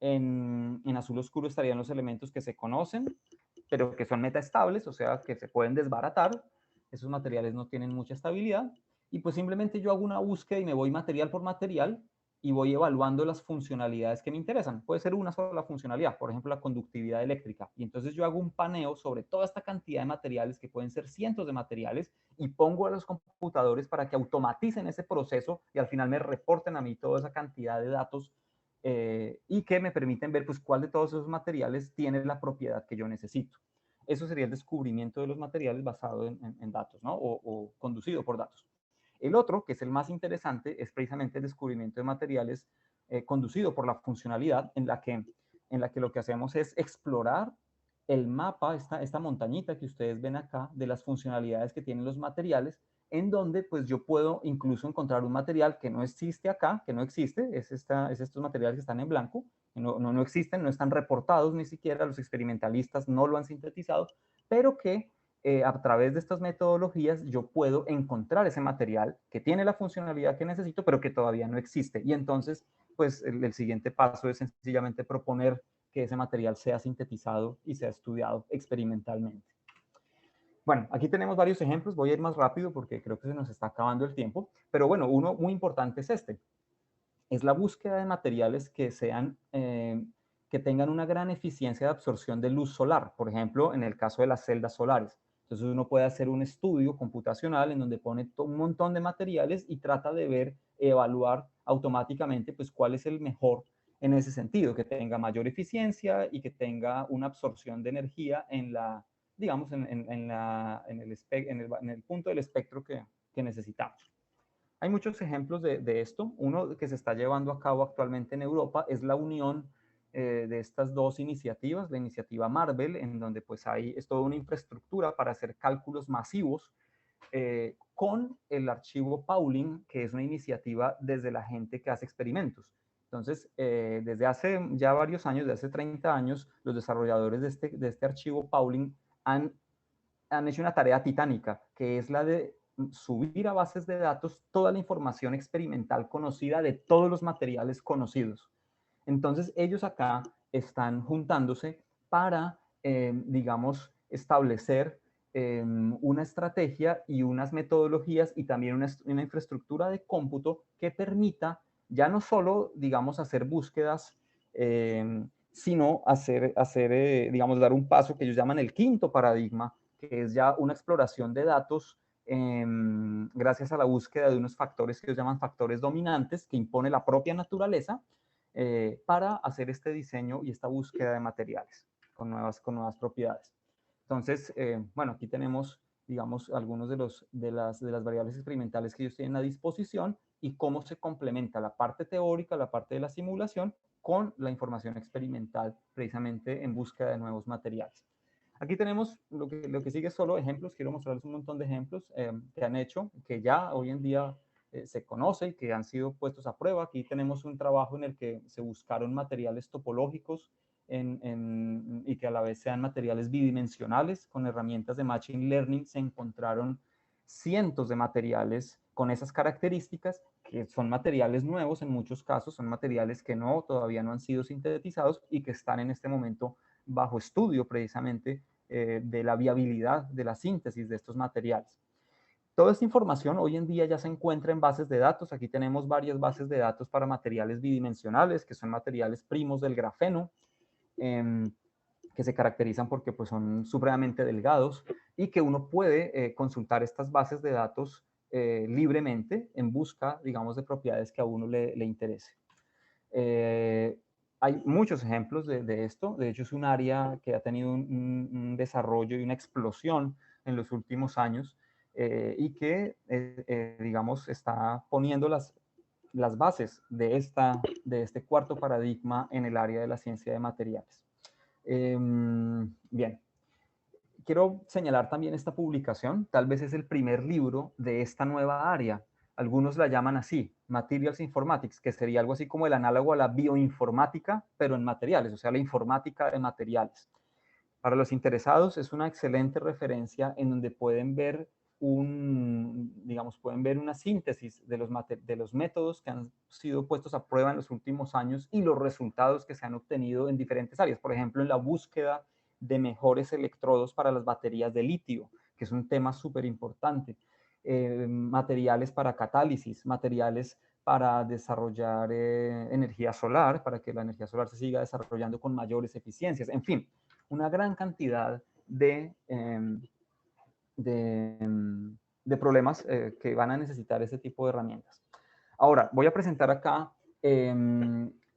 En azul oscuro estarían los elementos que se conocen, pero que son metaestables, o sea, que se pueden desbaratar. Esos materiales no tienen mucha estabilidad. Y pues simplemente yo hago una búsqueda y me voy material por material y voy evaluando las funcionalidades que me interesan. Puede ser una sola funcionalidad, por ejemplo, la conductividad eléctrica. Y entonces yo hago un paneo sobre toda esta cantidad de materiales, que pueden ser cientos de materiales, y pongo a los computadores para que automaticen ese proceso y al final me reporten a mí toda esa cantidad de datos y que me permiten ver pues cuál de todos esos materiales tiene la propiedad que yo necesito. Eso sería el descubrimiento de los materiales basado en datos, ¿no? O conducido por datos. El otro, que es el más interesante, es precisamente el descubrimiento de materiales conducido por la funcionalidad, en la que lo que hacemos es explorar el mapa, esta montañita que ustedes ven acá, de las funcionalidades que tienen los materiales, en donde pues yo puedo incluso encontrar un material que no existe acá, que no existe, es estos materiales que están en blanco, que no existen, no están reportados ni siquiera, los experimentalistas no lo han sintetizado, pero que a través de estas metodologías yo puedo encontrar ese material que tiene la funcionalidad que necesito, pero que todavía no existe. Y entonces, pues el siguiente paso es sencillamente proponer que ese material sea sintetizado y sea estudiado experimentalmente. Bueno, aquí tenemos varios ejemplos, voy a ir más rápido porque creo que se nos está acabando el tiempo, pero bueno, uno muy importante es este. Es la búsqueda de materiales que que tengan una gran eficiencia de absorción de luz solar, por ejemplo, en el caso de las celdas solares. Entonces uno puede hacer un estudio computacional en donde pone un montón de materiales y trata de ver, evaluar automáticamente pues cuál es el mejor en ese sentido, que tenga mayor eficiencia y que tenga una absorción de energía en la, digamos, en el punto del espectro que necesitamos. Hay muchos ejemplos de esto. Uno que se está llevando a cabo actualmente en Europa es la unión de estas dos iniciativas, la iniciativa Marvel, en donde pues es toda una infraestructura para hacer cálculos masivos, con el archivo Pauling, que es una iniciativa desde la gente que hace experimentos. Entonces, desde hace ya varios años, de hace 30 años, los desarrolladores de este archivo Pauling han hecho una tarea titánica, que es la de subir a bases de datos toda la información experimental conocida de todos los materiales conocidos. Entonces, ellos acá están juntándose para, establecer una estrategia y unas metodologías y también una infraestructura de cómputo que permita ya no solo, digamos, hacer búsquedas, sino dar un paso que ellos llaman el quinto paradigma, que es ya una exploración de datos gracias a la búsqueda de unos factores que ellos llaman factores dominantes que impone la propia naturaleza para hacer este diseño y esta búsqueda de materiales con nuevas propiedades. Entonces, bueno, aquí tenemos, digamos, algunos de las variables experimentales que ellos tienen a disposición y cómo se complementa la parte teórica, la parte de la simulación, con la información experimental, precisamente en búsqueda de nuevos materiales. Aquí tenemos lo que sigue solo ejemplos, quiero mostrarles un montón de ejemplos que han hecho, que ya hoy en día se conoce y que han sido puestos a prueba. Aquí tenemos un trabajo en el que se buscaron materiales topológicos y que a la vez sean materiales bidimensionales. Con herramientas de Machine Learning se encontraron cientos de materiales con esas características, que son materiales nuevos en muchos casos, son materiales que todavía no han sido sintetizados y que están en este momento bajo estudio precisamente de la viabilidad de la síntesis de estos materiales. Toda esta información hoy en día ya se encuentra en bases de datos. Aquí tenemos varias bases de datos para materiales bidimensionales, que son materiales primos del grafeno, que que se caracterizan porque pues, son supremamente delgados y que uno puede consultar estas bases de datos libremente en busca, digamos, de propiedades que a uno le interese. Hay muchos ejemplos de esto. De hecho, es un área que ha tenido un desarrollo y una explosión en los últimos años y que, digamos, está poniendo las bases de este cuarto paradigma en el área de la ciencia de materiales. Bien, quiero señalar también esta publicación. Tal vez es el primer libro de esta nueva área. Algunos la llaman así, Materials Informatics, que sería algo así como el análogo a la bioinformática, pero en materiales, o sea, la informática de materiales. Para los interesados es una excelente referencia en donde pueden ver pueden ver una síntesis de los métodos que han sido puestos a prueba en los últimos años y los resultados que se han obtenido en diferentes áreas. Por ejemplo, en la búsqueda de mejores electrodos para las baterías de litio, que es un tema súper importante. Materiales para catálisis, materiales para desarrollar energía solar, para que la energía solar se siga desarrollando con mayores eficiencias. En fin, una gran cantidad de problemas que van a necesitar ese tipo de herramientas. Ahora, voy a presentar acá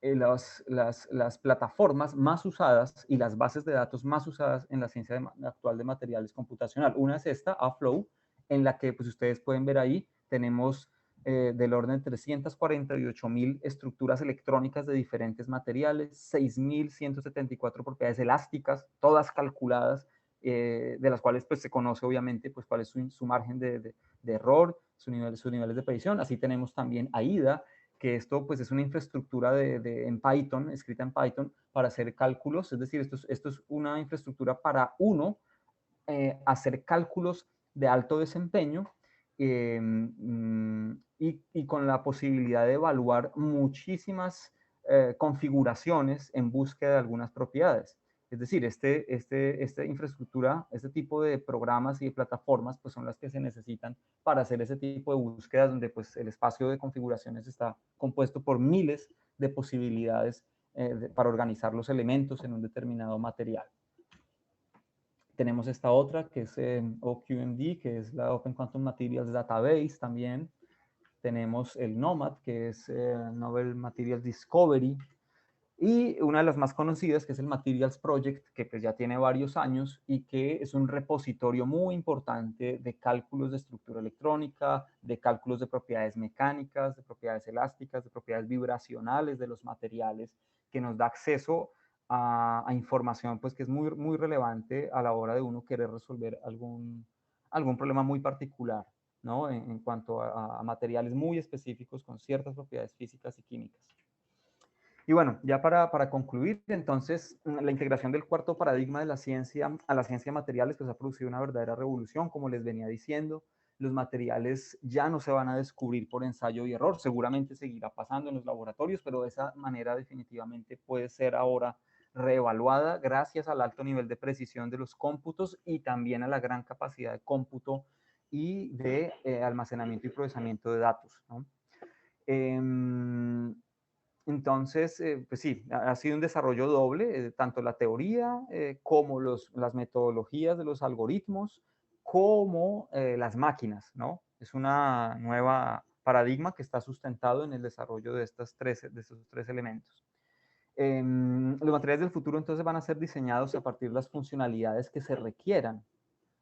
las plataformas más usadas y las bases de datos más usadas en la ciencia actual de materiales computacional. Una es esta, Aflow, en la que pues, ustedes pueden ver ahí, tenemos del orden de 348.000 estructuras electrónicas de diferentes materiales, 6.174 propiedades elásticas, todas calculadas, de las cuales pues, se conoce obviamente pues, cuál es su margen de error, sus niveles de predicción. Así tenemos también AIDA, que esto pues, es una infraestructura en Python, escrita en Python, para hacer cálculos. Es decir, esto es una infraestructura para uno hacer cálculos de alto desempeño y con la posibilidad de evaluar muchísimas configuraciones en búsqueda de algunas propiedades. Es decir, esta infraestructura, este tipo de programas y de plataformas, pues son las que se necesitan para hacer ese tipo de búsquedas donde pues, el espacio de configuraciones está compuesto por miles de posibilidades para organizar los elementos en un determinado material. Tenemos esta otra que es OQMD, que es la Open Quantum Materials Database también. Tenemos el NOMAD, que es Novel Materials Discovery. Y una de las más conocidas, que es el Materials Project, que pues ya tiene varios años y que es un repositorio muy importante de cálculos de estructura electrónica, de cálculos de propiedades mecánicas, de propiedades elásticas, de propiedades vibracionales de los materiales, que nos da acceso a información pues, que es muy, muy relevante a la hora de uno querer resolver algún problema muy particular, ¿no? En cuanto a materiales muy específicos con ciertas propiedades físicas y químicas. Y bueno, ya para concluir, entonces, la integración del cuarto paradigma de la ciencia a la ciencia de materiales pues ha producido una verdadera revolución, como les venía diciendo. Los materiales ya no se van a descubrir por ensayo y error, seguramente seguirá pasando en los laboratorios, pero de esa manera definitivamente puede ser ahora reevaluada gracias al alto nivel de precisión de los cómputos y también a la gran capacidad de cómputo y de almacenamiento y procesamiento de datos, ¿no? Entonces, pues sí, ha sido un desarrollo doble, tanto la teoría como las metodologías de los algoritmos, como las máquinas, ¿no? Es una nueva paradigma que está sustentado en el desarrollo de estos tres elementos. Los materiales del futuro entonces van a ser diseñados a partir de las funcionalidades que se requieran,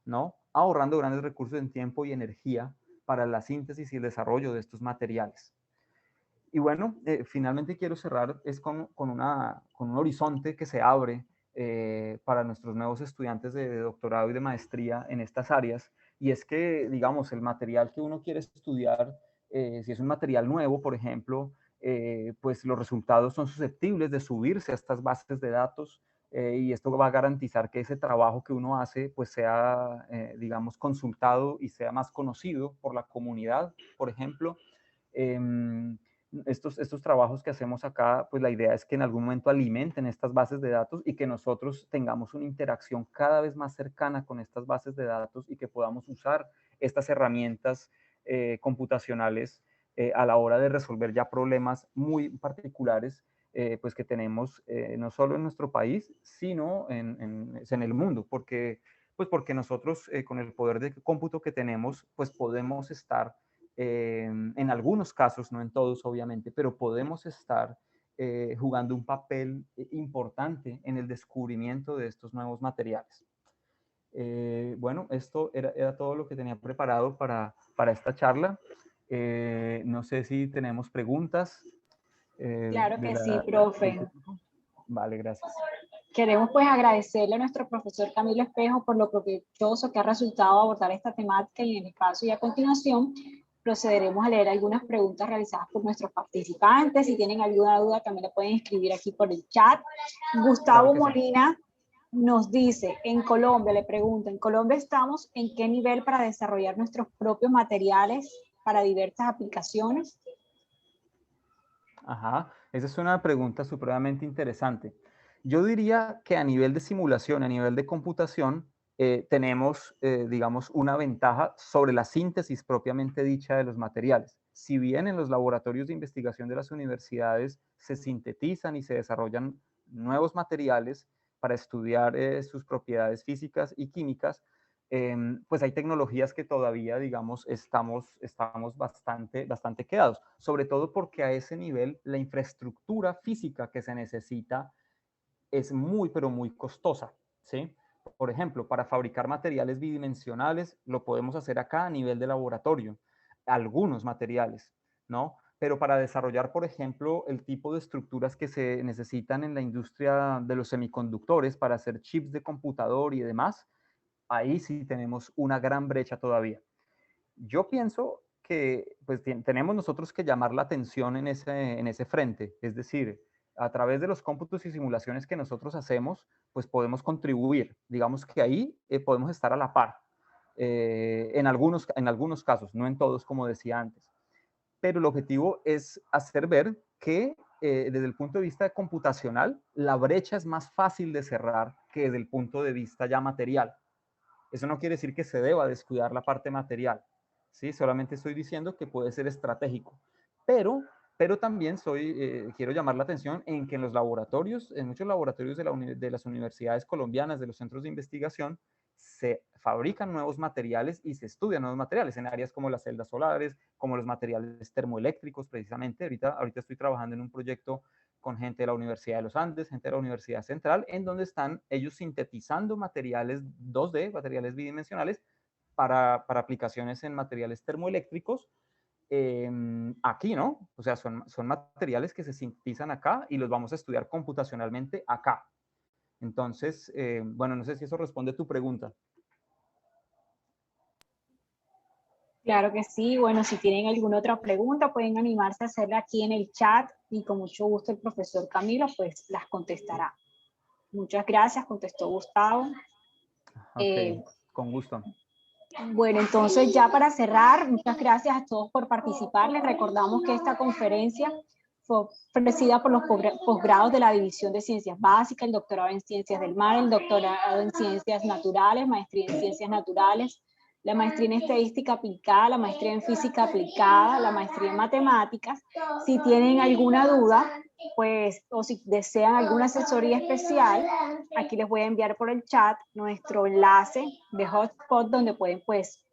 ¿no? Ahorrando grandes recursos en tiempo y energía para la síntesis y el desarrollo de estos materiales. Y bueno, finalmente quiero cerrar con un horizonte que se abre para nuestros nuevos estudiantes de doctorado y de maestría en estas áreas, y es que, digamos, el material que uno quiere estudiar, si es un material nuevo, por ejemplo, pues los resultados son susceptibles de subirse a estas bases de datos y esto va a garantizar que ese trabajo que uno hace pues sea, digamos, consultado y sea más conocido por la comunidad, por ejemplo. Estos trabajos que hacemos acá, pues la idea es que en algún momento alimenten estas bases de datos y que nosotros tengamos una interacción cada vez más cercana con estas bases de datos y que podamos usar estas herramientas computacionales a la hora de resolver ya problemas muy particulares pues que tenemos no solo en nuestro país, sino en el mundo, porque nosotros con el poder de cómputo que tenemos, pues podemos estar, en algunos casos, no en todos obviamente, pero podemos estar jugando un papel importante en el descubrimiento de estos nuevos materiales. Bueno, esto era todo lo que tenía preparado para esta charla. No sé si tenemos preguntas. Claro que sí, profe. Vale, gracias. Queremos pues agradecerle a nuestro profesor Camilo Espejo por lo provechoso que ha resultado abordar esta temática y en el espacio, y a continuación procederemos a leer algunas preguntas realizadas por nuestros participantes. Si tienen alguna duda también la pueden escribir aquí por el chat. Gustavo Molina nos dice, en Colombia, le pregunta, ¿en Colombia estamos en qué nivel para desarrollar nuestros propios materiales para diversas aplicaciones? Ajá, esa es una pregunta supremamente interesante. Yo diría que a nivel de simulación, a nivel de computación, tenemos, digamos, una ventaja sobre la síntesis propiamente dicha de los materiales. Si bien en los laboratorios de investigación de las universidades se sintetizan y se desarrollan nuevos materiales para estudiar sus propiedades físicas y químicas, pues hay tecnologías que todavía, digamos, estamos bastante quedados, sobre todo porque a ese nivel la infraestructura física que se necesita es muy, pero muy costosa, ¿sí? Por ejemplo, para fabricar materiales bidimensionales lo podemos hacer acá a nivel de laboratorio, algunos materiales, ¿no? Pero para desarrollar, por ejemplo, el tipo de estructuras que se necesitan en la industria de los semiconductores para hacer chips de computador y demás, ahí sí tenemos una gran brecha todavía. Yo pienso que pues, tenemos nosotros que llamar la atención en ese frente, es decir, a través de los cómputos y simulaciones que nosotros hacemos, pues podemos contribuir. Digamos que ahí podemos estar a la par, en algunos casos, no en todos, como decía antes. Pero el objetivo es hacer ver que desde el punto de vista computacional, la brecha es más fácil de cerrar que desde el punto de vista ya material. Eso no quiere decir que se deba descuidar la parte material, ¿sí? Solamente estoy diciendo que puede ser estratégico. Pero también quiero llamar la atención en que en los laboratorios, en muchos laboratorios de las universidades colombianas, de los centros de investigación, se fabrican nuevos materiales y se estudian nuevos materiales en áreas como las celdas solares, como los materiales termoeléctricos, precisamente. Ahorita estoy trabajando en un proyecto con gente de la Universidad de los Andes, gente de la Universidad Central, en donde están ellos sintetizando materiales 2D, materiales bidimensionales, para aplicaciones en materiales termoeléctricos. Aquí, ¿no? O sea, son materiales que se sintetizan acá y los vamos a estudiar computacionalmente acá. Entonces, bueno, no sé si eso responde a tu pregunta. Claro que sí. Bueno, si tienen alguna otra pregunta, pueden animarse a hacerla aquí en el chat y con mucho gusto el profesor Camilo pues las contestará. Muchas gracias, contestó Gustavo. Ok, con gusto. Bueno, entonces ya para cerrar, muchas gracias a todos por participar. Les recordamos que esta conferencia fue ofrecida por los posgrados de la División de Ciencias Básicas, el doctorado en Ciencias del Mar, el doctorado en Ciencias Naturales, maestría en Ciencias Naturales, la maestría en Estadística Aplicada, la maestría en Física Aplicada, la maestría en Matemáticas. Si tienen alguna duda, pues, o si desean alguna asesoría especial, aquí les voy a enviar por el chat nuestro enlace de Hotspot, donde pueden, pues,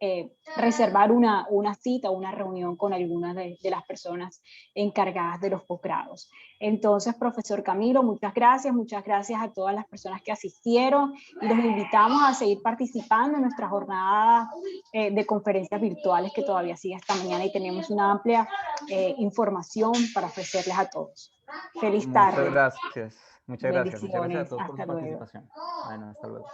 reservar una cita o una reunión con alguna de las personas encargadas de los posgrados. Entonces, profesor Camilo, muchas gracias a todas las personas que asistieron y los invitamos a seguir participando en nuestra jornada de conferencias virtuales que todavía sigue hasta mañana y tenemos una amplia información para ofrecerles a todos. Feliz tarde. Muchas gracias. Muchas gracias. Muchas gracias a todos por su Hasta luego. participación. Bueno, hasta luego.